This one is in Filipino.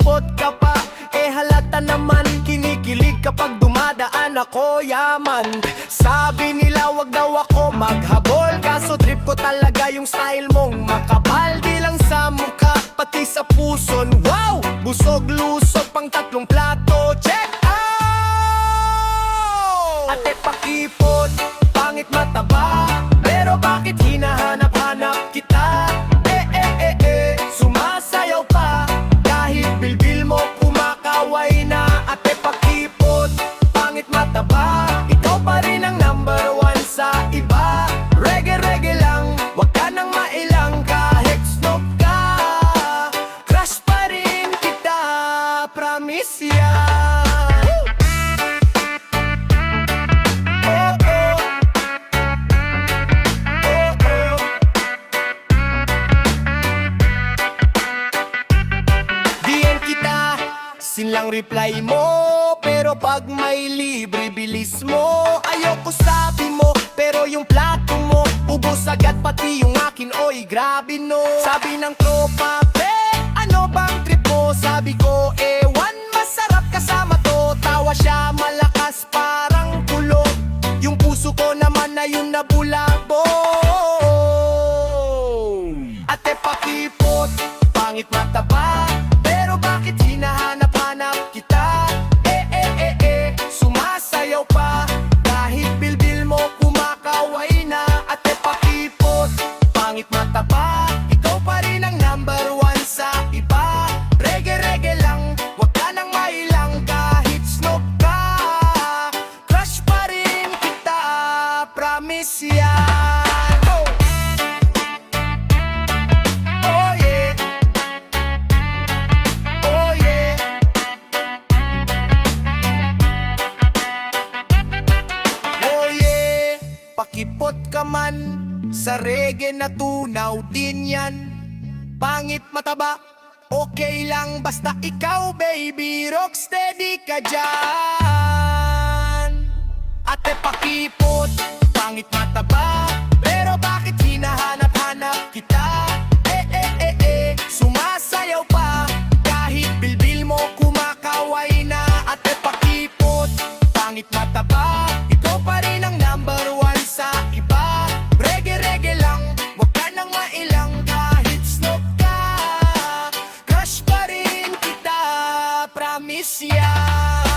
pakipot ka pa. Halata naman, kinikilig kapag dumadaan ako yaman. Sabi nila wag daw ako maghabol, kaso trip ko talaga yung style mong makapal. Di lang sa mukha, pati sa puson. Wow! Busog-lusog pang 3 plato. Check out! Ate pakipot, pangit mataba, pero bakit hinahanap-hanap kita? Sumasayaw pa, kahit bilbil mo kumakaway na. Ate pakipot, pangit mataba, ikaw pa rin ang #1 sa iba. Reggae lang, wag ka nang mailang, kahit snob ka, crush pa rin kita, promise yan. Oh, oh. Oh, oh. Diyan kita, silang reply mo, pero pag may libre bilis mo. Ayoko sabi mo, pero yung plato mo ubos agad, pati yung akin, oy grabe no. Sabi ng tropa, ano bang trip mo? Sabi ko, ewan, masarap kasama to. Tawa siya malakas parang tulog, yung puso ko naman na yung nabulabog. Ate pakipot, pangit mataba, pero bakit hinahanap-hanap kita? Sumasayaw pa, kahit bilbil mo kumakaway na. Ate pakipot, pangit mataba, ikaw pa rin ang #1 sa iba. Reggae lang, wag ka nang mailang, kahit snob ka, crush pa rin kita, promise yan. Oh! Oh yeah. Oh yeah. Oh yeah. Pakipot ka man, sa reggae na tunaw din yan. Pangit mataba, okay lang, basta ikaw baby, rock steady ka dyan. Ate pakipot, pangit mataba, pero bakit hinahanap-hanap kita? Sumasayaw pa, kahit bilbil mo kumakaway na. Ate pakipot, pangit mataba, ikaw pa rin ang #1 sa iba. Reggae lang, wag ka nang mailang, kahit snob ka, crush pa rin kita, promise yan.